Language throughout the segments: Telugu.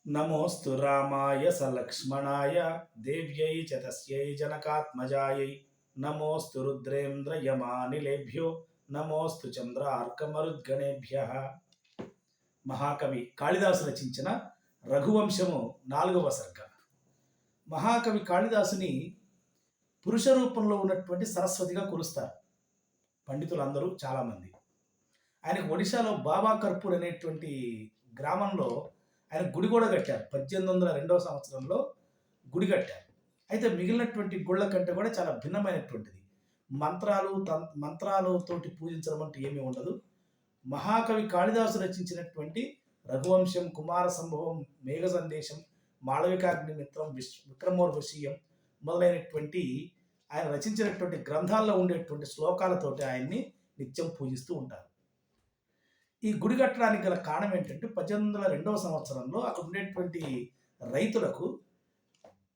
నమోస్తు రామాయ సలక్ష్మణాయ దేవ్యై చ తస్యై జనకాత్మజాయై నమోస్తు రుద్రేంద్రయమానిలేభ్యో నమోస్తు చంద్రార్కమరుద్గణేభ్యః. మహాకవి కాళిదాసు రచించిన రఘువంశము 4వ సర్గ. మహాకవి కాళిదాసుని పురుష రూపంలో ఉన్నటువంటి సరస్వతిగా కొలుస్తారు పండితులందరూ చాలామంది. ఆయనకు ఒడిశాలో బాబా కర్పూర్ అనేటువంటి గ్రామంలో ఆయన గుడి కూడా కట్టారు. 1802వ సంవత్సరంలో గుడి కట్టారు. అయితే మిగిలినటువంటి గుళ్ళ కంటే కూడా చాలా భిన్నమైనటువంటిది. మంత్రాలతోటి పూజించడం అంటూ ఏమీ ఉండదు. మహాకవి కాళిదాసు రచించినటువంటి రఘువంశం, కుమార సంభవం, మేఘ సందేశం, మాళవికాగ్నిమిత్రం, విక్రమోర్వశీయం మొదలైనటువంటి ఆయన రచించినటువంటి గ్రంథాల్లో ఉండేటువంటి శ్లోకాలతోటి ఆయన్ని నిత్యం పూజిస్తూ ఉంటారు. ఈ గుడి కట్టడానికి గల కారణం ఏంటంటే 1802వ సంవత్సరంలో అక్కడ ఉండేటువంటి రైతులకు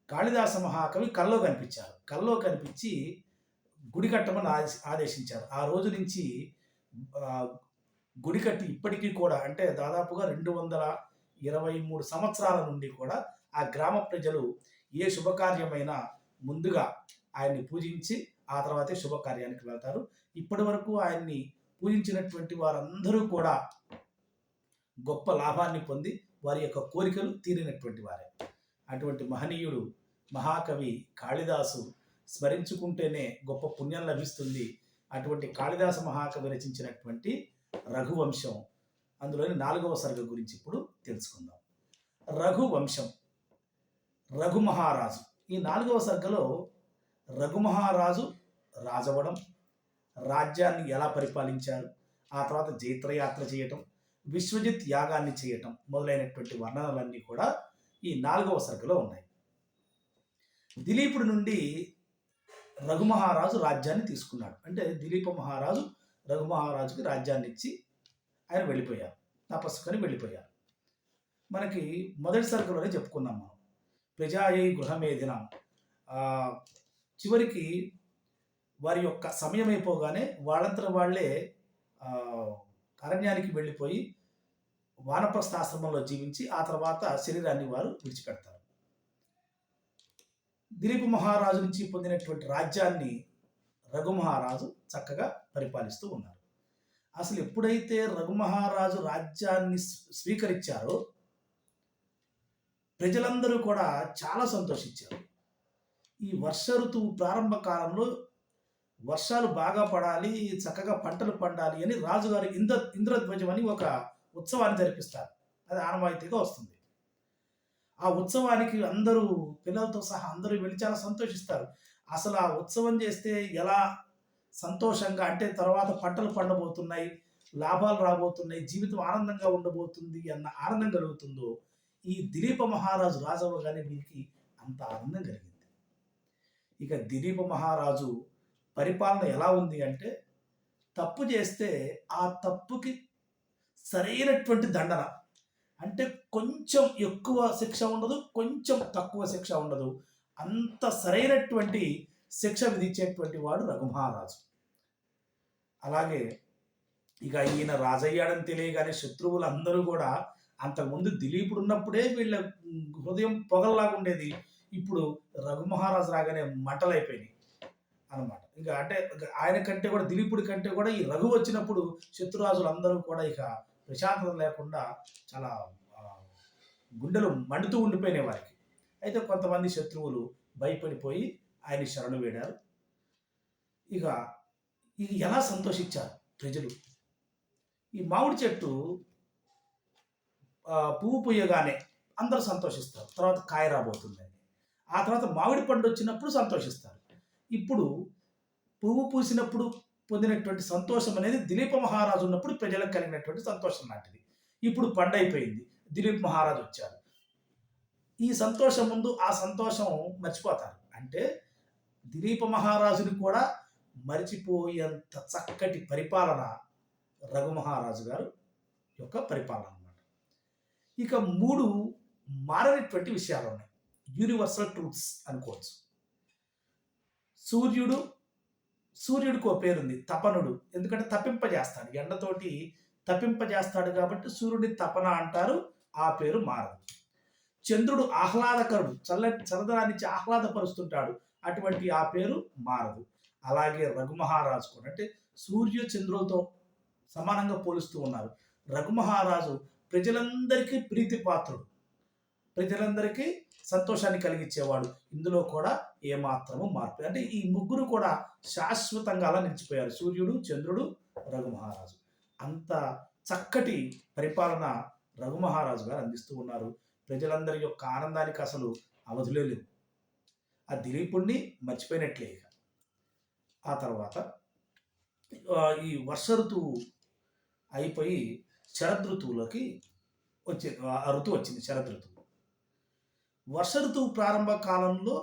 కాళిదాస మహాకవి కల్లో కనిపించారు. కల్లో కనిపించి గుడి కట్టమని ఆదేశించారు. ఆ రోజు నుంచి గుడి కట్టి ఇప్పటికీ కూడా అంటే దాదాపుగా 223 సంవత్సరాల నుండి కూడా ఆ గ్రామ ప్రజలు ఏ శుభకార్యమైనా ముందుగా ఆయన్ని పూజించి ఆ తర్వాతే శుభకార్యానికి వెళ్తారు. ఇప్పటి వరకు ఆయన్ని పూజించినటువంటి వారందరూ కూడా గొప్ప లాభాన్ని పొంది వారి యొక్క కోరికలు తీరినటువంటి వారే. అటువంటి మహనీయుడు మహాకవి కాళిదాసు స్మరించుకుంటేనే గొప్ప పుణ్యం లభిస్తుంది. అటువంటి కాళిదాస మహాకవి రచించినటువంటి రఘువంశం అందులోని 4వ సర్గ గురించి ఇప్పుడు తెలుసుకుందాం. రఘువంశం, రఘు మహారాజు. ఈ 4వ సర్గలో రఘు మహారాజు రాజవడం, రాజ్యాన్ని ఎలా పరిపాలించారు, ఆ తర్వాత జైత్రయాత్ర చేయటం, విశ్వజిత్ యాగాన్ని చేయటం మొదలైనటువంటి వర్ణనలన్నీ కూడా ఈ 4వ సర్గలో ఉన్నాయి. దిలీపుడి నుండి రఘుమహారాజు రాజ్యాన్ని తీసుకున్నాడు. అంటే దిలీప మహారాజు రఘుమహారాజుకి రాజ్యాన్ని ఇచ్చి ఆయన వెళ్ళిపోయారు, తపస్సుకొని వెళ్ళిపోయారు. మనకి మొదటి సర్గలోనే చెప్పుకున్నాం మనం. ప్రజాయై గృహమేధినం, చివరికి వారి యొక్క సమయం అయిపోగానే వాళ్ళంతా వాళ్ళే అరణ్యానికి వెళ్ళిపోయి వానప్రస్థాశ్రమంలో జీవించి ఆ తర్వాత శరీరాన్ని వారు విడిచిపెడతారు. దిలీప మహారాజు నుంచి పొందినటువంటి రాజ్యాన్ని రఘుమహారాజు చక్కగా పరిపాలిస్తూ ఉన్నారు. అసలు ఎప్పుడైతే రఘుమహారాజు రాజ్యాన్ని స్వీకరించారో ప్రజలందరూ కూడా చాలా సంతోషించారు. ఈ వర్ష ఋతువు ప్రారంభ కాలంలో వర్షాలు బాగా పడాలి, చక్కగా పంటలు పండాలి అని రాజుగారు ఇంద్రధ్వజం అని ఒక ఉత్సవాన్ని జరిపిస్తారు. అది ఆనవాయితీగా వస్తుంది. ఆ ఉత్సవానికి అందరూ పిల్లలతో సహా అందరూ వెళ్ళి చాలా సంతోషిస్తారు. అసలు ఆ ఉత్సవం చేస్తే ఎలా సంతోషంగా అంటే తర్వాత పంటలు పండబోతున్నాయి, లాభాలు రాబోతున్నాయి, జీవితం ఆనందంగా ఉండబోతుంది అన్న ఆనందం కలుగుతుందో ఈ దిలీప మహారాజు రాజవ్వగానే వీరికి అంత ఆనందం కలిగింది. ఇక దిలీప మహారాజు పరిపాలన ఎలా ఉంది అంటే తప్పు చేస్తే ఆ తప్పుకి సరైనటువంటి దండన, అంటే కొంచెం ఎక్కువ శిక్ష ఉండదు, కొంచెం తక్కువ శిక్ష ఉండదు, అంత సరైనటువంటి శిక్ష విధించేటువంటి వాడు రఘుమహారాజు. అలాగే ఇక ఈయన రాజయ్యాడని తెలియగానే శత్రువులందరూ కూడా అంతకుముందు దిలీపుడు ఉన్నప్పుడే వీళ్ళ హృదయం పొగల్లాగా ఉండేది, ఇప్పుడు రఘుమహారాజు రాగానే మంటలైపోయినాయి అనమాట. ఇంకా అంటే ఆయన కంటే కూడా దిలీపుడి కంటే కూడా ఈ రఘు వచ్చినప్పుడు శత్రురాజులందరూ కూడా ఇక ప్రశాంతత లేకుండా చాలా గుండెలు మండుతూ ఉండిపోయినాయి వారికి. అయితే కొంతమంది శత్రువులు భయపడిపోయి ఆయన శరణు వేడారు. ఇక ఇది ఎలా సంతోషించారు ప్రజలు. ఈ మామిడి చెట్టు పువ్వు పూయగానే అందరూ సంతోషిస్తారు, తర్వాత కాయ రాబోతుందని. ఆ తర్వాత మామిడి పండు వచ్చినప్పుడు సంతోషిస్తారు. ఇప్పుడు పువ్వు పూసినప్పుడు పొందినటువంటి సంతోషం అనేది దిలీప మహారాజు ఉన్నప్పుడు ప్రజలకు కలిగినటువంటి సంతోషం లాంటిది. ఇప్పుడు పండైపోయింది, దిలీప్ మహారాజు వచ్చారు, ఈ సంతోషం ముందు ఆ సంతోషం మర్చిపోతారు. అంటే దిలీప మహారాజుని కూడా మరిచిపోయేంత చక్కటి పరిపాలన రఘుమహారాజు గారు యొక్క పరిపాలన అన్నమాట. ఇక 3 మారనిటువంటి విషయాలు ఉన్నాయి, యూనివర్సల్ ట్రూత్స్ అనుకోవచ్చు. సూర్యుడికి ఓ పేరుంది, తపనుడు. ఎందుకంటే తప్పింపజేస్తాడు, ఎండతోటి తప్పింపజేస్తాడు కాబట్టి సూర్యుడి తపన అంటారు, ఆ పేరు మారదు. చంద్రుడు ఆహ్లాదకరుడు, చల్లదనాన్నిచ్చి ఆహ్లాదపరుస్తుంటాడు. అటువంటి ఆ పేరు మారదు. అలాగే రఘుమహారాజు కూడా అంటే సూర్య చంద్రులతో సమానంగా పోలుస్తూ ఉన్నారు. రఘుమహారాజు ప్రజలందరికీ ప్రీతిపాత్రుడు. ప్రజలందరికీ సంతోషాన్ని కలిగించేవాడు. ఇందులో కూడా ఏమాత్రము మార్పు అంటే ఈ ముగ్గురు కూడా శాశ్వతంగా అలా నిలిచిపోయారు. సూర్యుడు, చంద్రుడు, రఘుమహారాజు. అంత చక్కటి పరిపాలన రఘుమహారాజు గారు అందిస్తూ ఉన్నారు. ప్రజలందరి యొక్క ఆనందానికి అసలు అవధులే లేవు. ఆ దిలీపుణ్ణి మర్చిపోయినట్లే ఇక. ఆ తర్వాత ఈ వర్ష ఋతువు అయిపోయి శరదృతువులోకి ఆ ఋతువు వచ్చింది. శరదృతువు. వర్ష ఋతువు ప్రారంభ కాలంలో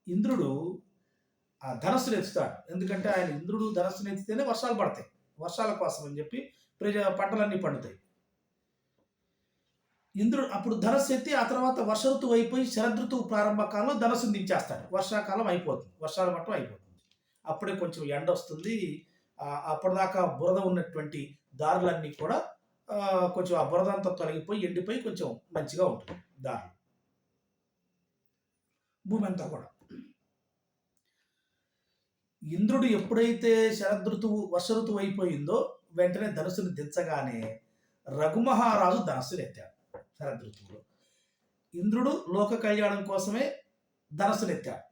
ఇంద్రుడు ఆ ధనస్సును ఎత్తుతాడు. ఎందుకంటే ఆయన ఇంద్రుడు ధనస్సును ఎత్తితేనే వర్షాలు పడతాయి. వర్షాల కోసం అని చెప్పి పంటలన్నీ పండుతాయి. ఇంద్రుడు అప్పుడు ధనస్సు ఎత్తి ఆ తర్వాత వర్ష ఋతువు అయిపోయి శరదృతువు ప్రారంభ కాలంలో ధనస్సును దించేస్తాడు. వర్షాకాలం అయిపోతుంది. వర్షాల మట్టం అయిపోతుంది. అప్పుడే కొంచెం ఎండ వస్తుంది. అప్పటిదాకా బురద ఉన్నటువంటి దారులన్నీ కూడా కొంచెం ఆ బురద అంతా తొలగిపోయి ఎండిపోయి కొంచెం మంచిగా ఉంటుంది దారులు. భూమి అంతా కూడా. ఇంద్రుడు ఎప్పుడైతే వర్ష ఋతువు అయిపోయిందో వెంటనే ధనుసుని దించగానే రఘుమహారాజు ధనస్సును ఎత్తాడు. శరదృతువులో ఇంద్రుడు లోక కళ్యాణం కోసమే ధనస్సును ఎత్తాడు.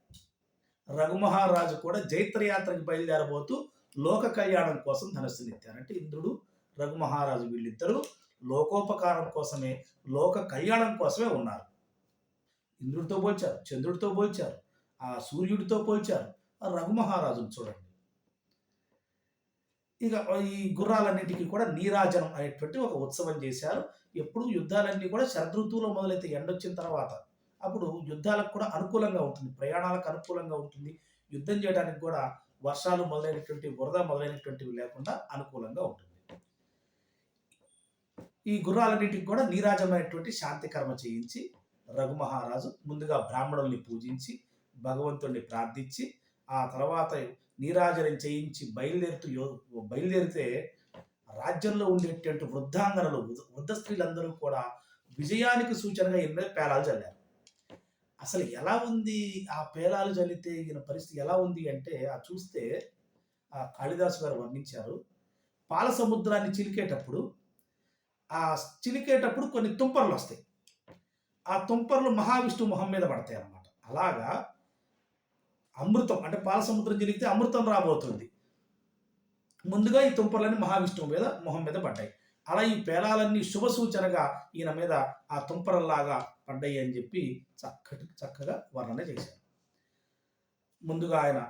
రఘుమహారాజు కూడా జైత్రయాత్రకు బయలుదేరబోతూ లోక కళ్యాణం కోసం ధనస్సును ఎత్తారు. అంటే ఇంద్రుడు, రఘుమహారాజు వీళ్ళిద్దరూ లోకోపకారం కోసమే, లోక కళ్యాణం కోసమే ఉన్నారు. ఇంద్రుడితో పోల్చారు, చంద్రుడితో పోల్చారు, ఆ సూర్యుడితో పోల్చారు. ఆ రఘుమహారాజును చూడండి. ఇక ఈ గుర్రాలన్నింటికి కూడా నీరాజనం అనేటువంటి ఒక ఉత్సవం చేశారు. ఎప్పుడు యుద్ధాలన్నీ కూడా శరదృతువులో మొదలైతే ఎండొచ్చిన తర్వాత అప్పుడు యుద్ధాలకు కూడా అనుకూలంగా ఉంటుంది, ప్రయాణాలకు అనుకూలంగా ఉంటుంది. యుద్ధం చేయడానికి కూడా వర్షాలు మొదలైనటువంటి బురద మొదలైనటువంటివి లేకుండా అనుకూలంగా ఉంటుంది. ఈ గుర్రాలన్నింటికి కూడా నీరాజమైనటువంటి శాంతి కర్మ చేయించి రఘుమహారాజు ముందుగా బ్రాహ్మణుల్ని పూజించి భగవంతుడిని ప్రార్థించి ఆ తర్వాత నీరాజనం చేయించి బయలుదేరితే రాజ్యంలో ఉండేటువంటి వృద్ధాంగనలు, వృద్ధ స్త్రీలందరూ కూడా విజయానికి సూచనగా ఎన్నో పేలాలు చల్లారు. అసలు ఎలా ఉంది ఆ పేలాలు చల్లితే ఈయన పరిస్థితి ఎలా ఉంది అంటే చూస్తే ఆ కాళిదాసు గారు వర్ణించారు. పాల సముద్రాన్ని చిలికేటప్పుడు కొన్ని తుంపర్లు వస్తాయి. ఆ తుంపర్లు మహావిష్ణువు మొహం మీద పడతాయి అన్నమాట. అలాగా అమృతం అంటే పాల సముద్రం చిలికితే అమృతం రాబోతుంది. ముందుగా ఈ తుంపర్లన్నీ మహావిష్ణువు మొహం మీద పడ్డాయి. అలా ఈ పేలాలన్నీ శుభ సూచనగా ఈయన మీద ఆ తుంపరల్లాగా పడ్డాయి అని చెప్పి చక్కగా వర్ణన చేశారు. ముందుగా ఆయన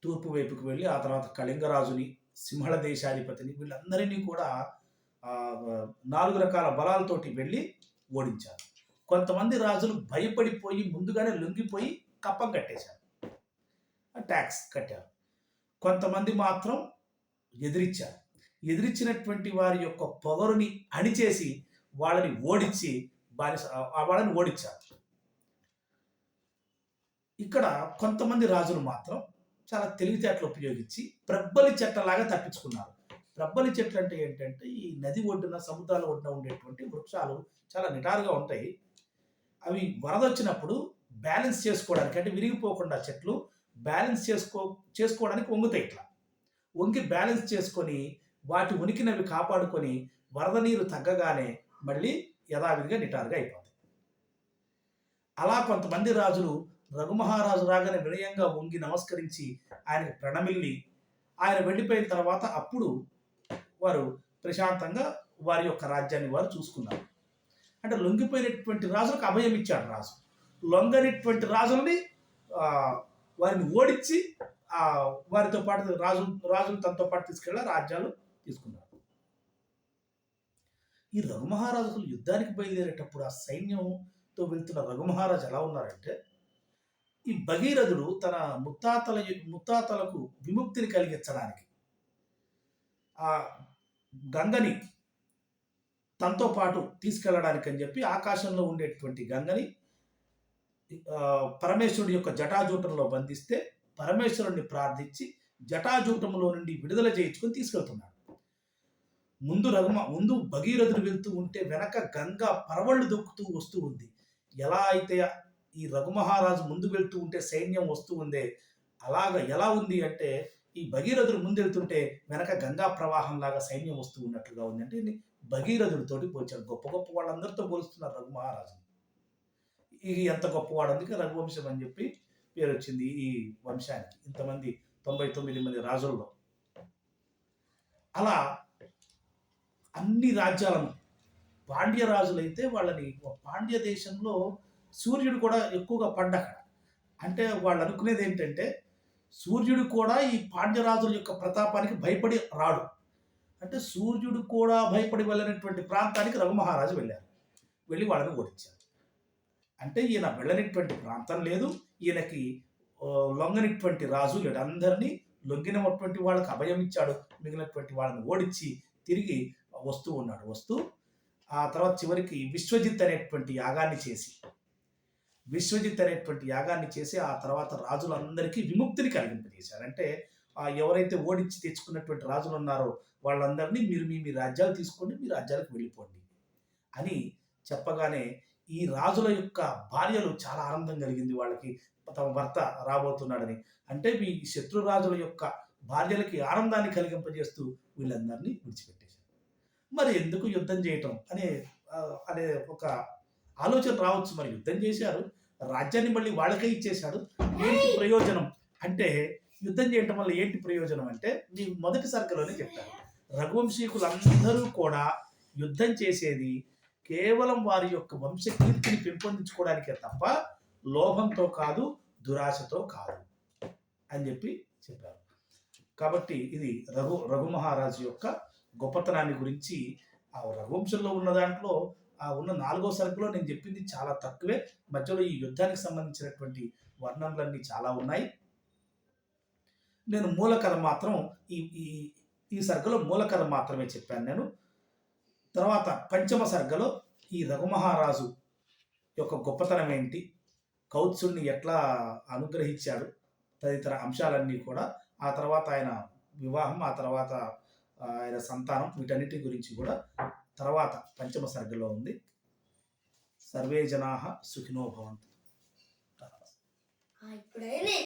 తూర్పు వైపుకి వెళ్ళి ఆ తర్వాత కళింగరాజుని, సింహళ దేశాధిపతిని వీళ్ళందరినీ కూడా 4 రకాల బలాలతోటి వెళ్ళి ఓడించారు. కొంతమంది రాజులు భయపడిపోయి ముందుగానే లొంగిపోయి కప్పం కట్టేశారు, ట్యాక్స్ కట్టారు. కొంతమంది మాత్రం ఎదిరించారు. ఎదిరించినటువంటి వారి యొక్క పొగరుని అణిచేసి వాళ్ళని ఓడించారు. ఇక్కడ కొంతమంది రాజులు మాత్రం చాలా తెలివితేటలు ఉపయోగించి ప్రబ్బలి చెట్టలాగా తప్పించుకున్నారు. ప్రబ్బలి చెట్లు అంటే ఏంటంటే ఈ నది ఒడ్డున, సముద్రాల ఒడ్డున ఉండేటువంటి వృక్షాలు చాలా నిటారుగా ఉంటాయి. అవి వరద వచ్చినప్పుడు బ్యాలెన్స్ చేసుకోవడానికి అంటే విరిగిపోకుండా చెట్లు బ్యాలెన్స్ చేసుకోవడానికి వంగుతాయి. ఇట్లా వంగి బ్యాలెన్స్ చేసుకొని వాటి ఉనికిని అవి కాపాడుకొని వరద నీరు తగ్గగానే మళ్ళీ యథావిధిగా నిటారుగా అయిపోతాయి. అలా కొంతమంది రాజులు రఘుమహారాజు రాగానే వినయంగా వంగి నమస్కరించి ఆయనకు ప్రణమిల్లి ఆయన వెళ్ళిపోయిన తర్వాత అప్పుడు వారు ప్రశాంతంగా వారి యొక్క రాజ్యాన్ని వారు చూసుకున్నారు. అంటే లొంగిపోయినటువంటి రాజులకు అభయం ఇచ్చాడు రాజు. లొంగనిటువంటి రాజుల్ని వారిని ఓడించి వారితో పాటు రాజులు తనతో పాటు తీసుకెళ్ళి రాజ్యాలు తీసుకున్నారు. ఈ రఘుమహారాజులు యుద్ధానికి బయలుదేరేటప్పుడు ఆ సైన్యంతో వెళ్తున్న రఘుమహారాజు ఎలా ఉన్నారంటే ఈ భగీరథుడు తన ముత్తాతలకు విముక్తిని కలిగించడానికి ఆ గంగని తనతో పాటు తీసుకెళ్ళడానికి అని చెప్పి ఆకాశంలో ఉండేటువంటి గంగని పరమేశ్వరుడి యొక్క జటాజూటంలో బంధిస్తే పరమేశ్వరుడిని ప్రార్థించి జటాజూటంలో నుండి విడుదల చేయించుకొని తీసుకెళ్తున్నాడు. ముందు భగీరథుడు వెళ్తూ ఉంటే వెనక గంగ పరవళ్ళు దొక్కుతూ వస్తూ ఉంది. ఎలా అయితే ఈ రఘుమహారాజు ముందు వెళ్తూ ఉంటే సైన్యం వస్తూ ఉందే, అలాగ ఎలా ఉంది అంటే ఈ భగీరథుడు ముందెళ్తుంటే వెనక గంగా ప్రవాహంలాగా సైన్యం వస్తూ ఉన్నట్లుగా ఉంది. అంటే ఇది భగీరథుడితోటి పోల్చారు. గొప్ప గొప్ప వాళ్ళందరితో పోలుస్తున్నారు రఘుమహారాజుని. ఇది ఎంత గొప్పవాడు, అందుకే రఘువంశం అని చెప్పి పేరొచ్చింది ఈ వంశానికి. ఇంతమంది 99 మంది రాజుల్లో. అలా అన్ని రాజ్యాలను పాండ్య రాజులైతే వాళ్ళని పాండ్య దేశంలో సూర్యుడు కూడా ఎక్కువగా పండక్కడ. అంటే వాళ్ళు అనుకునేది ఏంటంటే సూర్యుడు కూడా ఈ పాండ్యరాజుల యొక్క ప్రతాపానికి భయపడి రాడు. అంటే సూర్యుడు కూడా భయపడి వెళ్ళినటువంటి ప్రాంతానికి రఘుమహారాజు వెళ్ళారు. వెళ్ళి వాళ్ళని ఓడించారు. అంటే ఈయన వెళ్ళనిటువంటి ప్రాంతం లేదు, ఈయనకి లొంగనిటువంటి రాజు లేడు. అందరినీ లొంగినటువంటి వాళ్ళకి అభయం ఇచ్చాడు, మిగిలినటువంటి వాళ్ళని ఓడించి తిరిగి వస్తూ ఉన్నాడు. వస్తూ ఆ తర్వాత చివరికి విశ్వజిత్ అనేటువంటి యాగాన్ని చేసి ఆ తర్వాత రాజులందరికీ విముక్తిని కలిగింపజేశారు. అంటే ఎవరైతే ఓడించి తెచ్చుకున్నటువంటి రాజులు ఉన్నారో వాళ్ళందరినీ మీరు మీ మీ రాజ్యాలు తీసుకోండి, మీ రాజ్యాలకు వెళ్ళిపోండి అని చెప్పగానే ఈ రాజుల యొక్క భార్యలు చాలా ఆనందం కలిగింది వాళ్ళకి, తమ భర్త రాబోతున్నాడని. అంటే మీ శత్రు రాజుల యొక్క భార్యలకి ఆనందాన్ని కలిగింపజేస్తూ వీళ్ళందరినీ విడిచిపెట్టేశారు. మరి ఎందుకు యుద్ధం చేయటం అనే ఒక ఆలోచన రావచ్చు. మరి యుద్ధం చేశారు, రాజ్యాన్ని మళ్ళీ వాళ్ళకే ఇచ్చేశాడు, ఏంటి ప్రయోజనం అంటే, యుద్ధం చేయటం వల్ల ఏంటి ప్రయోజనం అంటే మీకు మొదటి సర్గలోనే చెప్పారు. రఘువంశీకులందరూ కూడా యుద్ధం చేసేది కేవలం వారి యొక్క వంశకీర్తిని పెంపొందించుకోవడానికే తప్ప లోభంతో కాదు, దురాశతో కాదు అని చెప్పారు. కాబట్టి ఇది రఘుమహారాజు యొక్క గొప్పతనాన్ని గురించి ఆ రఘువంశంలో ఉన్న దాంట్లో ఉన్న 4వ సర్గలో నేను చెప్పింది చాలా తక్కువే. మధ్యలో ఈ యుద్ధానికి సంబంధించినటువంటి వర్ణనలన్నీ చాలా ఉన్నాయి. నేను మూల కథ మాత్రం ఈ సర్గలో మూల కథ మాత్రమే చెప్పాను నేను. తర్వాత పంచమ సర్గలో ఈ రఘుమహారాజు యొక్క గొప్పతనం ఏంటి, కౌత్సుడిని ఎట్లా అనుగ్రహించాడు, తదితర అంశాలన్నీ కూడా, ఆ తర్వాత ఆయన వివాహం, ఆ తర్వాత ఆయన సంతానం, వీటన్నిటి గురించి కూడా తర్వాత పంచమ సర్గలో ఉంది. సర్వే జనాః సుఖినో భవంతు.